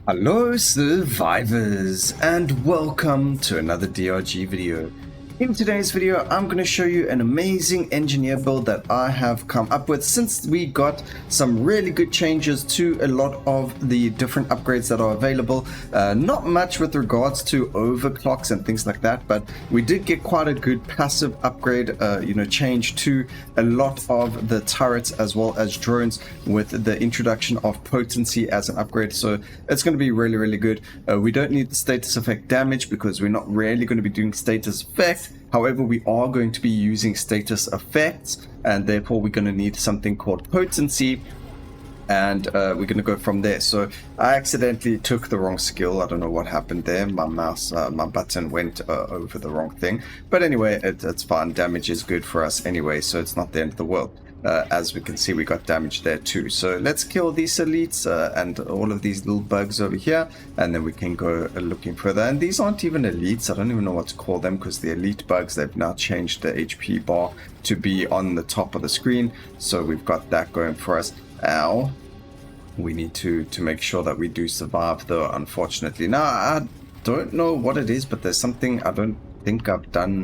Hello survivors and welcome to another DRG video. In today's video I'm going to show you an amazing engineer build that I have come up with since we got some really good changes to a lot of the different upgrades that are available. Not much with regards to overclocks and things like that, but we did get quite a good passive upgrade, change to a lot of the turrets as well as drones with the introduction of potency as an upgrade. So it's going to be really good. We don't need the status effect damage because we're not really going to be doing status effect. However, we are going to be using status effects, and therefore we're going to need something called potency, and we're going to go from there. So I accidentally took the wrong skill. I don't know what happened there. My button went over the wrong thing. But anyway, it's fine. Damage is good for us anyway, so it's not the end of the world. As we can see, we got damage there too. So let's kill these elites and all of these little bugs over here, and then we can go looking further. And these aren't even elites. I don't even know what to call them, because the elite bugs, they've now changed the HP bar to be on the top of the screen. So we've got that going for us. Ow. We need to make sure that we do survive, though, unfortunately. Now, I don't know what it is, but there's something I don't think I've done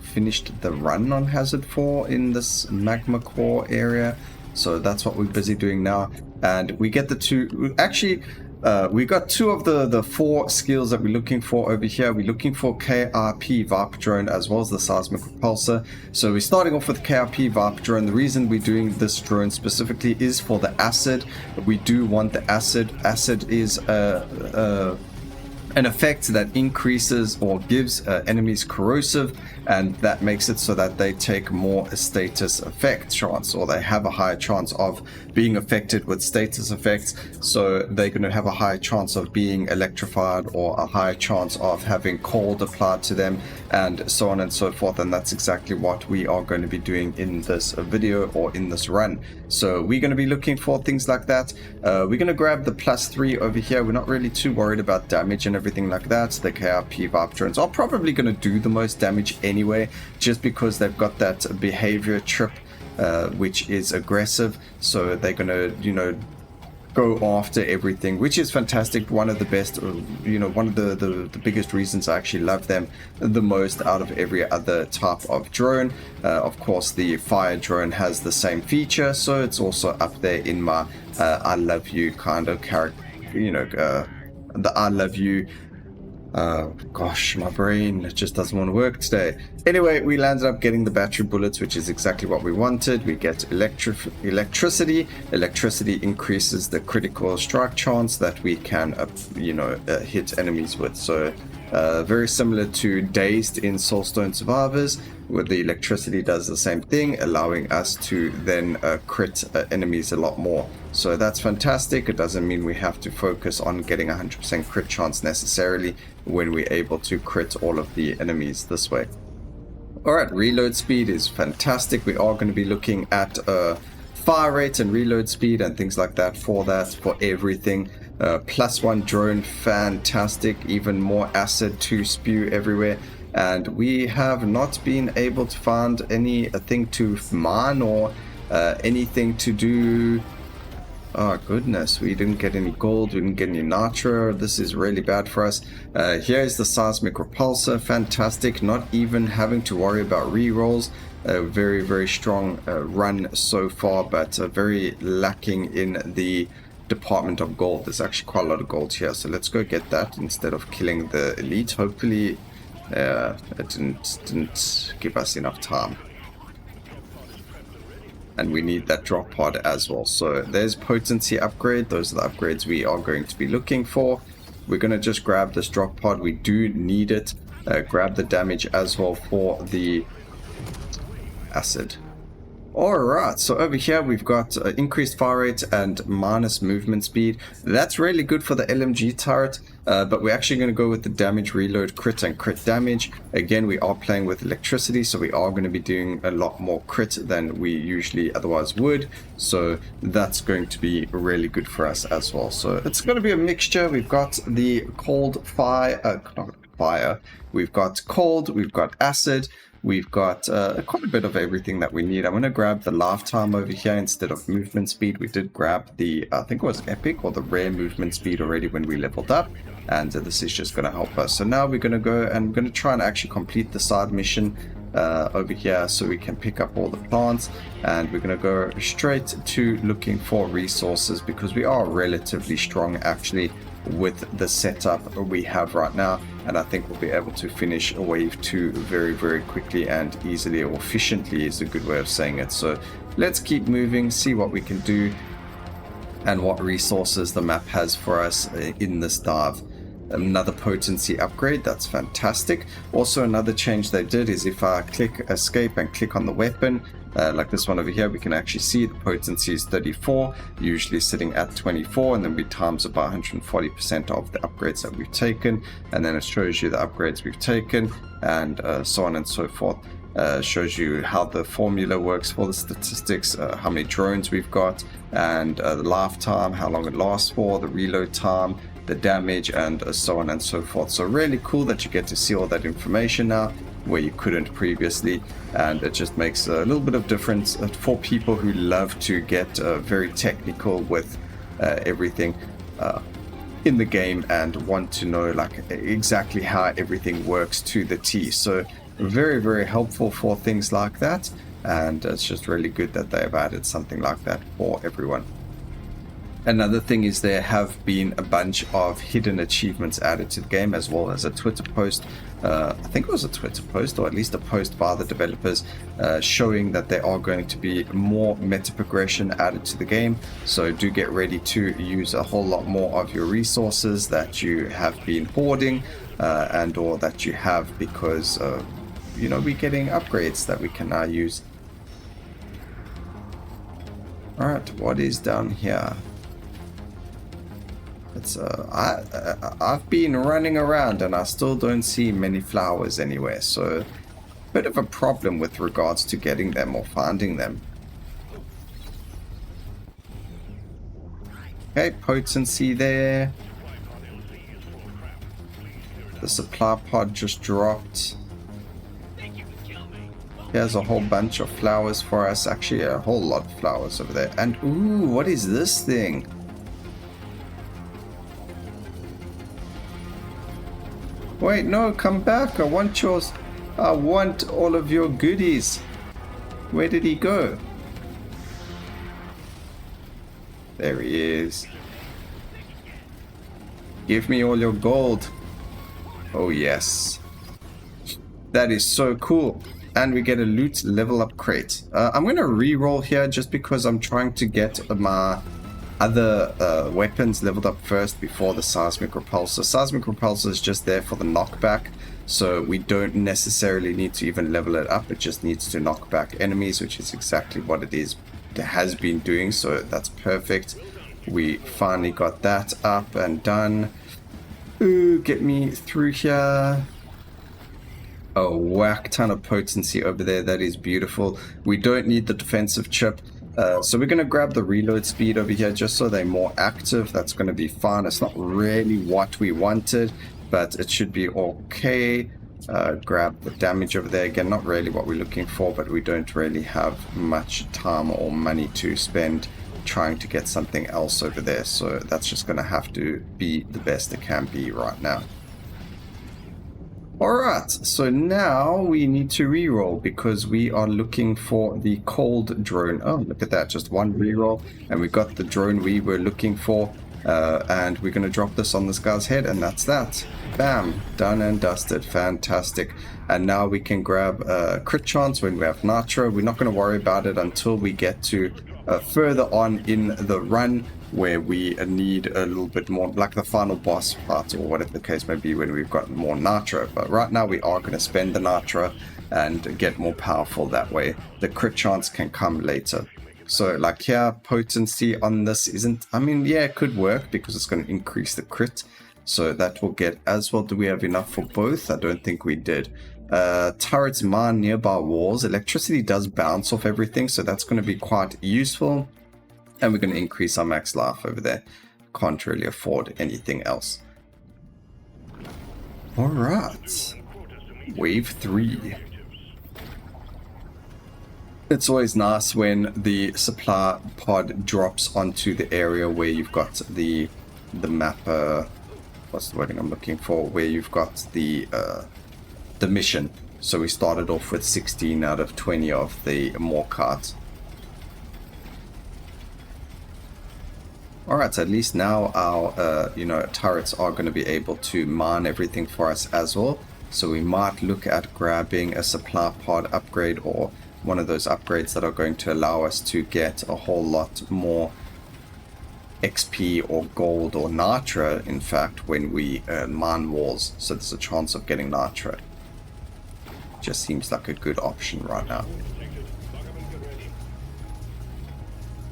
finished the run on Hazard 4 in this magma core area, so that's what we're busy doing now. And we get the two, actually we got two of the four skills that we're looking for over here. We're looking for KRP Viper Drone as well as the Seismic Repulsor. So we're starting off with KRP Viper Drone. The reason we're doing this drone specifically is for the acid. We do want the acid. Acid is an effect that increases or gives enemies corrosive, and that makes it so that they take more status effect chance, or they have a higher chance of being affected with status effects. So they're going to have a higher chance of being electrified, or a higher chance of having cold applied to them, and so on and so forth. And that's exactly what we are going to be doing in this video, or in this run. So we're going to be looking for things like that. We're going to grab the +3 over here. We're not really too worried about damage and everything like that. The KRP Viper Drones are probably going to do the most damage anyway, just because they've got that behavior trip, which is aggressive. So they're going to, go after everything, which is fantastic. One of the best, one of the biggest reasons I actually love them the most out of every other type of drone. Of course, the fire drone has the same feature, so it's also up there in my I love you kind of character, the I love you. Gosh, my brain just doesn't want to work today. Anyway, we landed up getting the battery bullets, which is exactly what we wanted. We get electricity. Electricity increases the critical strike chance that we can, hit enemies with. So very similar to Dazed in Soulstone Survivors, where the electricity does the same thing, allowing us to then crit enemies a lot more. So that's fantastic. It doesn't mean we have to focus on getting 100% crit chance necessarily when we're able to crit all of the enemies this way. Alright, reload speed is fantastic. We are going to be looking at fire rate and reload speed and things like that for everything. +1 drone, fantastic. Even more acid to spew everywhere. And we have not been able to find anything to mine or anything to do. Oh goodness, we didn't get any gold, we didn't get any nitro. This is really bad for us. Here is the Seismic Repulsor, fantastic. Not even having to worry about rerolls. Very strong run so far, but very lacking in the department of gold. There's actually quite a lot of gold here, so let's go get that instead of killing the elite. Hopefully it didn't give us enough time. And we need that drop pod as well. So there's potency upgrade. Those are the upgrades we are going to be looking for. We're going to just grab this drop pod. We do need it. Grab the damage as well for the acid. Alright, so over here we've got increased fire rate and minus movement speed. That's really good for the LMG turret, but we're actually going to go with the damage, reload, crit and crit damage. Again, we are playing with electricity, so we are going to be doing a lot more crit than we usually otherwise would. So that's going to be really good for us as well. So it's going to be a mixture. We've got the cold fire, fire. We've got cold, we've got acid, we've got quite a bit of everything that we need. I'm going to grab the lifetime over here instead of movement speed. We did grab the, I think it was epic or the rare movement speed already when we leveled up. And this is just going to help us. So now we're going to go and we're going to try and actually complete the side mission over here so we can pick up all the plants. And we're going to go straight to looking for resources because we are relatively strong actually with the setup we have right now. And I think we'll be able to finish wave 2 very, very quickly and easily, or efficiently is a good way of saying it. So let's keep moving, see what we can do and what resources the map has for us in this dive. Another potency upgrade, that's fantastic. Also another change they did is if I click escape and click on the weapon, like this one over here, we can actually see the potency is 34, usually sitting at 24, and then we times it by 140% of the upgrades that we've taken, and then it shows you the upgrades we've taken, and so on and so forth. Shows you how the formula works for the statistics, how many drones we've got, and the lifetime, how long it lasts for, the reload time, the damage, and so on and so forth. So really cool that you get to see all that information now where you couldn't previously, and it just makes a little bit of difference for people who love to get very technical with everything in the game and want to know like exactly how everything works to the T. So very, very helpful for things like that, and it's just really good that they have added something like that for everyone. Another thing is there have been a bunch of hidden achievements added to the game, as well as a Twitter post. I think it was a Twitter post, or at least a post by the developers, showing that there are going to be more meta progression added to the game. So do get ready to use a whole lot more of your resources that you have been hoarding and or that you have, because you know, we're getting upgrades that we can now use. Alright, what is down here? It's I've been running around and I still don't see many flowers anywhere, so bit of a problem with regards to getting them or finding them. Okay, potency there. The supply pod just dropped. Here's a whole bunch of flowers for us, actually a whole lot of flowers over there. And ooh, what is this thing? Wait, no, come back. I want yours. I want all of your goodies. Where did he go? There he is. Give me all your gold. Oh, yes. That is so cool. And we get a loot level up crate. I'm going to re-roll here just because I'm trying to get my other weapons leveled up first before the seismic repulsor. Seismic repulsor is just there for the knockback, so we don't necessarily need to even level it up. It just needs to knock back enemies, which is exactly what it has been doing, so that's perfect. We finally got that up and done. Ooh, get me through here. A whack ton of potency over there. That is beautiful. We don't need the defensive chip. So we're going to grab the reload speed over here just so they're more active. That's going to be fine. It's not really what we wanted, but it should be okay. Grab the damage over there. Again, not really what we're looking for, but we don't really have much time or money to spend trying to get something else over there. So that's just going to have to be the best it can be right now. Alright, so now we need to reroll because we are looking for the cold drone. Oh, look at that, just one reroll and we got the drone we were looking for, and we're going to drop this on this guy's head, and that's that. Bam, done and dusted, fantastic. And now we can grab crit chance when we have nitro. We're not going to worry about it until we get to further on in the run, where we need a little bit more, like the final boss part or whatever the case may be, when we've got more nitro. But right now we are going to spend the nitro and get more powerful that way. The crit chance can come later. So like here, potency on this isn't, I mean, yeah, it could work because it's going to increase the crit. So that will get as well. Do we have enough for both? I don't think we did. Turrets mine nearby walls. Electricity does bounce off everything, so that's going to be quite useful. And we're going to increase our max life over there. Can't really afford anything else. Alright. Wave 3. It's always nice when the supply pod drops onto the area where you've got the map, what's the wording I'm looking for, where you've got the mission. So we started off with 16 out of 20 of the more cards. Alright, so at least now our turrets are going to be able to mine everything for us as well. So we might look at grabbing a supply pod upgrade, or one of those upgrades that are going to allow us to get a whole lot more XP or gold or nitra, in fact, when we mine walls. So there's a chance of getting nitra. Just seems like a good option right now,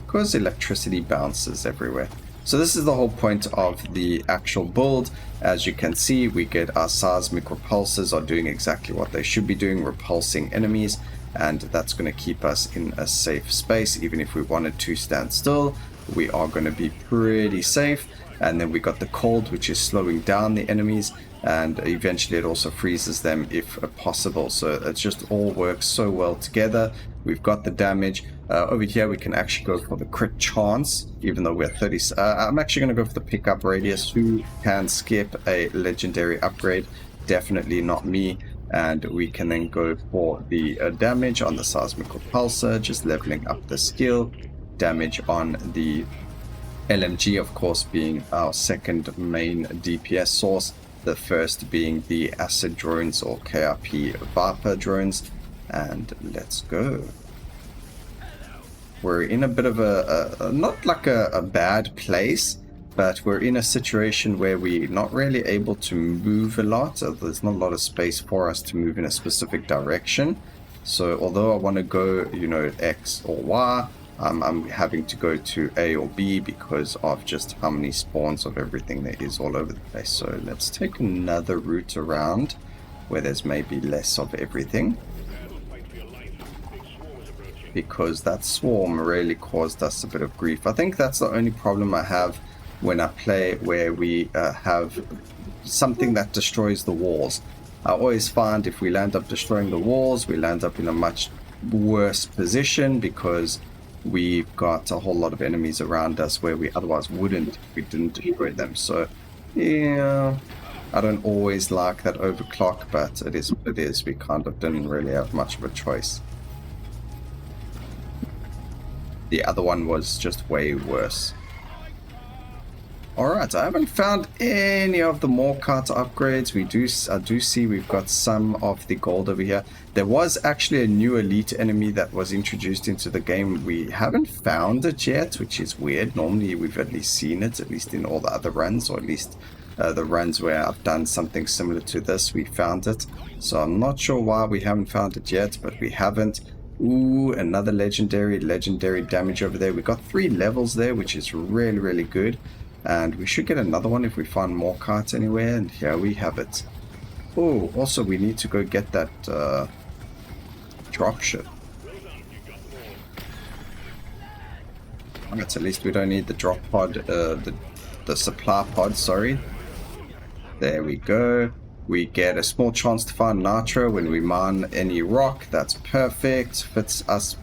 because electricity bounces everywhere. So this is the whole point of the actual build. As you can see, we get our seismic repulsors are doing exactly what they should be doing, repulsing enemies, and that's going to keep us in a safe space. Even if we wanted to stand still, we are going to be pretty safe. And then we got the cold, which is slowing down the enemies, and eventually it also freezes them if possible. So it just all works so well together. We've got the damage. Over here we can actually go for the crit chance, even though we're 30. I'm actually going to go for the pickup radius. Who can skip a legendary upgrade? Definitely not me. And we can then go for the damage on the seismic repulsor, just leveling up the skill. Damage on the LMG, of course, being our second main DPS source. The first being the acid drones or KRP Viper drones. And let's go. We're in a bit of a not like a bad place, but we're in a situation where we're not really able to move a lot. There's not a lot of space for us to move in a specific direction. So although I want to go, X or Y, I'm having to go to A or B because of just how many spawns of everything there is all over the place. So let's take another route around where there's maybe less of everything, because that swarm really caused us a bit of grief. I think that's the only problem I have when I play where we have something that destroys the walls. I always find if we land up destroying the walls, we land up in a much worse position, because we've got a whole lot of enemies around us where we otherwise wouldn't if we didn't destroy them. So yeah, I don't always like that overclock, but it is what it is. We kind of didn't really have much of a choice. The other one was just way worse. Alright, I haven't found any of the more cart upgrades. I do see we've got some of the gold over here. There was actually a new elite enemy that was introduced into the game. We haven't found it yet, which is weird. Normally we've at least seen it, at least in all the other runs, or at least the runs where I've done something similar to this, we found it. So I'm not sure why we haven't found it yet, but we haven't. Ooh, another legendary damage over there. We got 3 levels there, which is really, really good. And we should get another one if we find more carts anywhere. And here we have it. Oh, also we need to go get that dropship. Alright, so at least we don't need the drop pod, the supply pod, sorry. There we go. We get a small chance to find nitro when we mine any rock. That's perfect. Fits us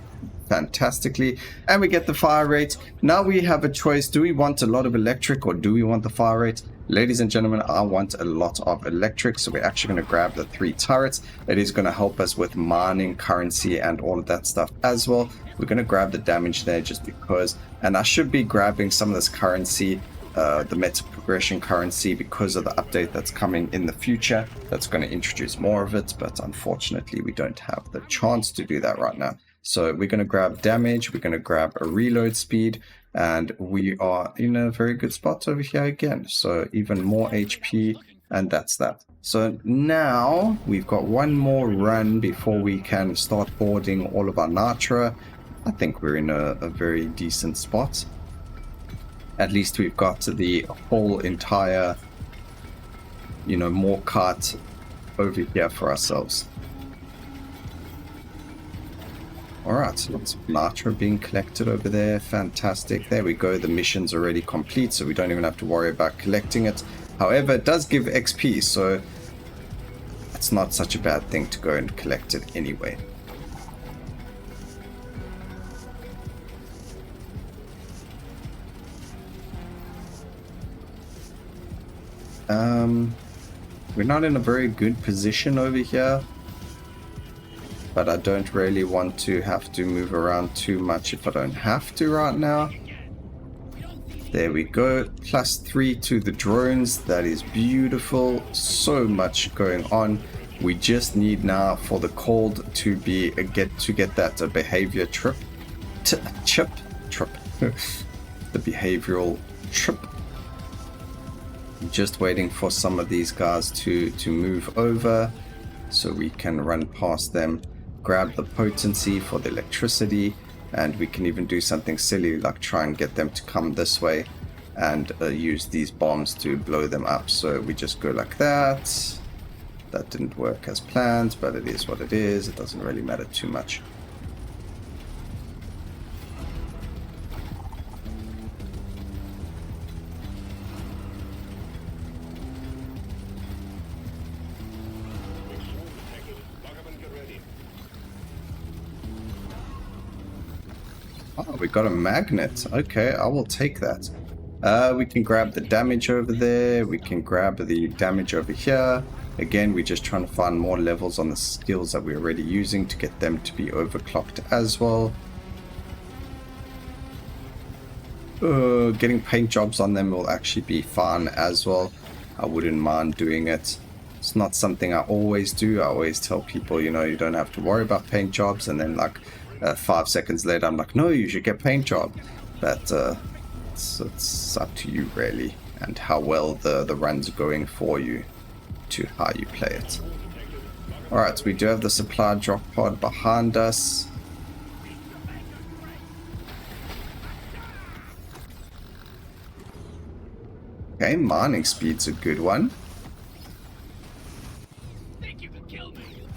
fantastically. And we get the fire rate. Now we have a choice. Do we want a lot of electric or do we want the fire rate? Ladies and gentlemen, I want a lot of electric. So we're actually going to grab the 3 turrets. It is going to help us with mining, currency, and all of that stuff as well. We're going to grab the damage there just because. And I should be grabbing some of this currency, the meta progression currency, because of the update that's coming in the future. That's going to introduce more of it, but unfortunately we don't have the chance to do that right now. So we're going to grab damage, we're going to grab a reload speed, and we are in a very good spot over here again. So even more HP, and that's that. So now we've got one more run before we can start boarding all of our nitra. I think we're in a very decent spot. At least we've got the whole entire, more cart over here for ourselves. Alright, lots of nitra being collected over there. Fantastic. There we go. The mission's already complete, so we don't even have to worry about collecting it. However, it does give XP, so it's not such a bad thing to go and collect it anyway. We're not in a very good position over here, but I don't really want to have to move around too much if I don't have to right now. There we go, +3 to the drones. That is beautiful. So much going on. We just need now for the cold to be get that behavior chip, the behavioral chip. Just waiting for some of these guys to move over so we can run past them, grab the potency for the electricity, and we can even do something silly like try and get them to come this way and use these bombs to blow them up. So we just go like that. That didn't work as planned, but it is what it is. It doesn't really matter too much. Oh, we got a magnet. Okay, I will take that. We can grab the damage over there. We can grab the damage over here. Again, we're just trying to find more levels on the skills that we're already using to get them to be overclocked as well. Getting paint jobs on them will actually be fun as well. I wouldn't mind doing it. It's not something I always do. I always tell people, you know, you don't have to worry about paint jobs, and then like 5 seconds later I'm like, no, you should get paint job. But it's up to you really, and how well the run's going for you, to how you play it. Alright, so we do have the supply drop pod behind us. Okay, mining speed's a good one.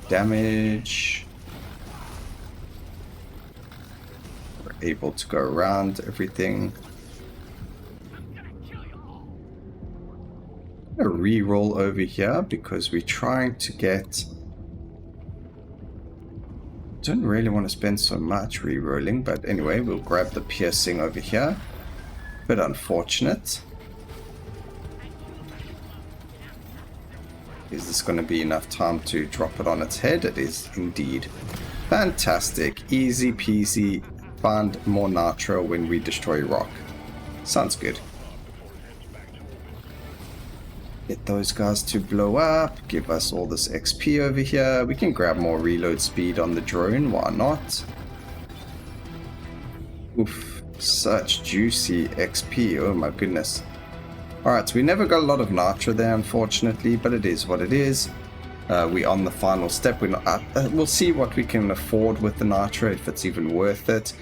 Damage. We're able to go around everything. I'm gonna re-roll over here because we're trying to get... Don't really want to spend so much re-rolling, but anyway, we'll grab the piercing over here. Bit unfortunate. Is this going to be enough time to drop it on its head? It is indeed. Fantastic. Easy peasy. Find more nitro when we destroy rock. Sounds good. Get those guys to blow up. Give us all this XP over here. We can grab more reload speed on the drone. Why not? Oof. Such juicy XP. Oh my goodness. Alright, so we never got a lot of nitro there, unfortunately, but it is what it is. We're on the final step. We're not, we'll see what we can afford with the nitro, if it's even worth it.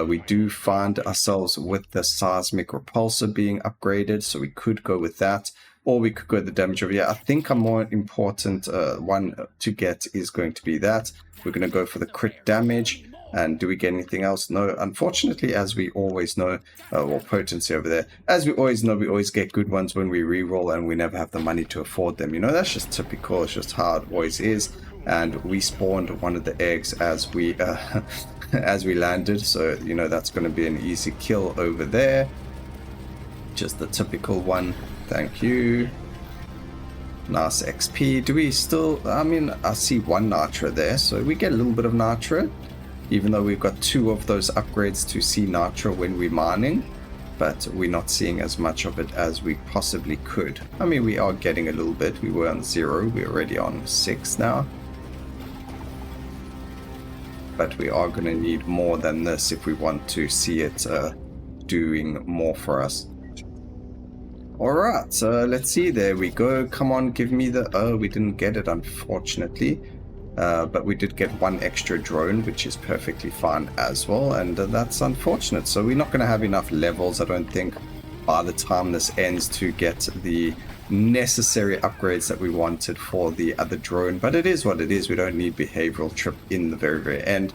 We do find ourselves with the seismic repulsor being upgraded, so we could go with that. Or we could go the damage over here. I think a more important one to get is going to be that. We're going to go for the crit damage. And do we get anything else? No. Unfortunately, as we always know, or potency over there, as we always know, we always get good ones when we re-roll and we never have the money to afford them. You know, that's just typical. It's just how it always is. And we spawned one of the eggs as we as we landed. So, you know, that's going to be an easy kill over there. Just the typical one. Thank you. Nice XP. Do we still... I mean, I see one nitro there. So we get a little bit of nitro. Even though we've got 2 of those upgrades to see nitro when we're mining, but we're not seeing as much of it as we possibly could. I mean, we are getting a little bit. We were on 0, we're already on 6 now. But we are going to need more than this if we want to see it doing more for us. Alright, so let's see, there we go. Come on, give me the... Oh, we didn't get it, unfortunately. But we did get 1 extra drone, which is perfectly fine as well, and that's unfortunate. So we're not going to have enough levels, I don't think, by the time this ends to get the necessary upgrades that we wanted for the other drone. But it is what it is. We don't need behavioral trip in the very, very end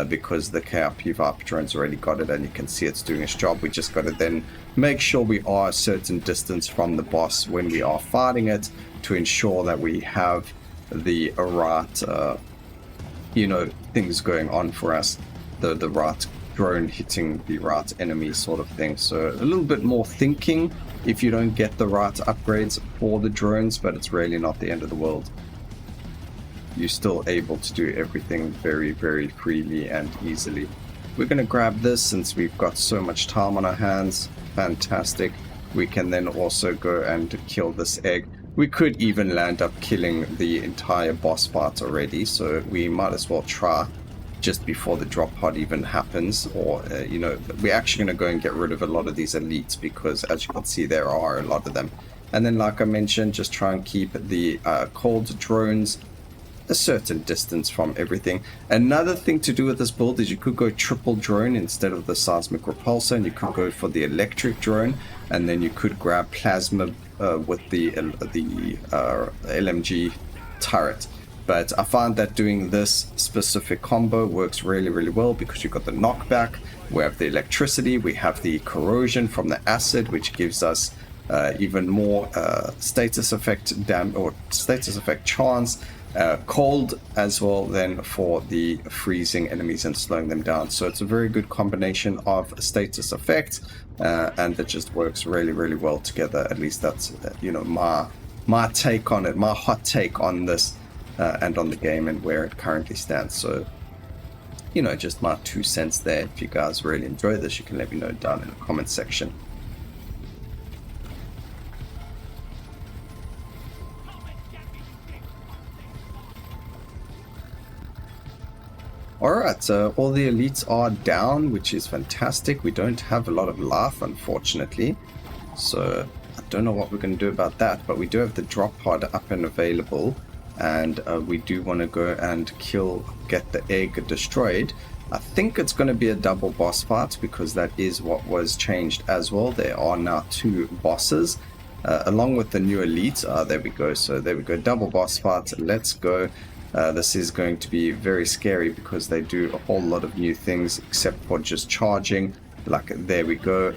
because the KRP Viper drone's already got it, and you can see it's doing its job. We just got to then make sure we are a certain distance from the boss when we are fighting it to ensure that we have the right, you know, things going on for us. The right drone hitting the right enemy sort of thing. So a little bit more thinking if you don't get the right upgrades for the drones, but it's really not the end of the world. You're still able to do everything very, very freely and easily. We're going to grab this since we've got so much time on our hands. Fantastic. We can then also go and kill this egg. We could even land up killing the entire boss fight already, so we might as well try just before the drop pod even happens. Or, you know, we're actually going to go and get rid of a lot of these elites because, as you can see, there are a lot of them. And then, like I mentioned, just try and keep the cold drones a certain distance from everything. Another thing to do with this build is you could go triple drone instead of the seismic repulsor, and you could go for the electric drone, and then you could grab plasma with the LMG turret. But I find that doing this specific combo works really, really well because you've got the knockback, we have the electricity, we have the corrosion from the acid, which gives us even more status effect status effect chance. Cold as well then for the freezing enemies and slowing them down. So it's a very good combination of status effects, and it just works really, really well together. At least that's you know, my take on it, my hot take on this and on the game and where it currently stands. So, you know, just my 2 cents there. If you guys really enjoy this, you can let me know down in the comment section. Alright, so all the elites are down, which is fantastic. We don't have a lot of life, unfortunately. So I don't know what we're going to do about that, but we do have the drop pod up and available. And we do want to go and get the egg destroyed. I think it's going to be a double boss fight because that is what was changed as well. There are now 2 bosses along with the new elites. There we go. So there we go. Double boss fight. Let's go. This is going to be very scary because they do a whole lot of new things except for just charging. Like, there we go.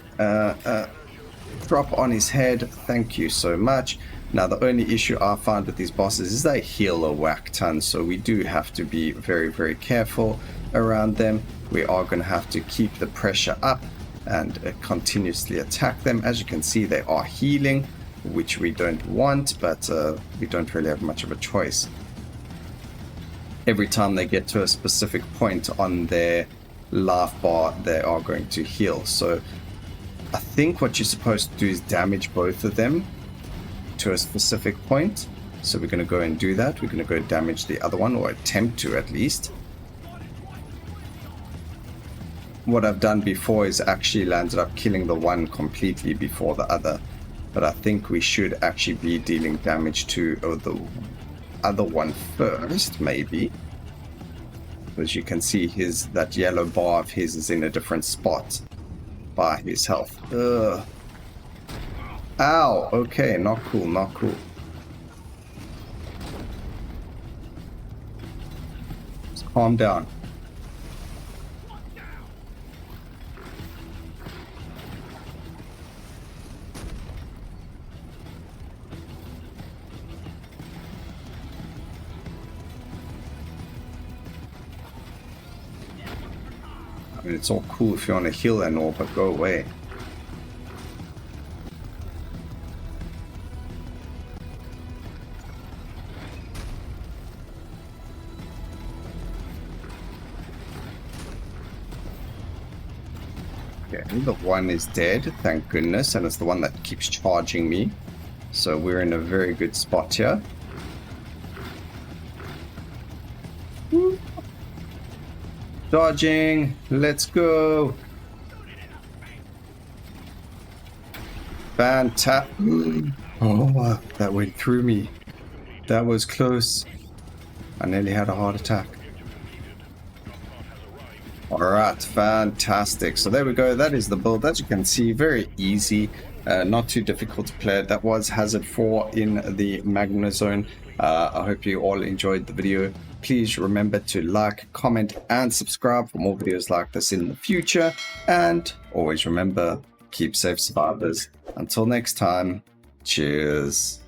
Drop on his head. Thank you so much. Now, the only issue I find with these bosses is they heal a whack ton. So we do have to be very, very careful around them. We are going to have to keep the pressure up and continuously attack them. As you can see, they are healing, which we don't want, but we don't really have much of a choice. Every time they get to a specific point on their life bar, they are going to heal. So I think what you're supposed to do is damage both of them to a specific point. So we're going to go and do that. We're going to go damage the other one, or attempt to at least. What I've done before is actually landed up killing the one completely before the other. But I think we should actually be dealing damage to the other one first, maybe, because you can see that yellow bar of his is in a different spot by his health. Ugh. Ow. Okay, not cool, not cool. Just calm down. I mean, it's all cool if you want to heal and all, but go away. Okay, the one is dead, thank goodness, and it's the one that keeps charging me. So we're in a very good spot here. Woo. Dodging, let's go. Fantastic. Oh, that went through me. That was close. I nearly had a heart attack. Alright, fantastic. So there we go. That is the build. As you can see, very easy. Not too difficult to play. That was Hazard 4 in the Magna Zone. I hope you all enjoyed the video. Please remember to like, comment, and subscribe for more videos like this in the future. And always remember, keep safe, survivors. Until next time, cheers.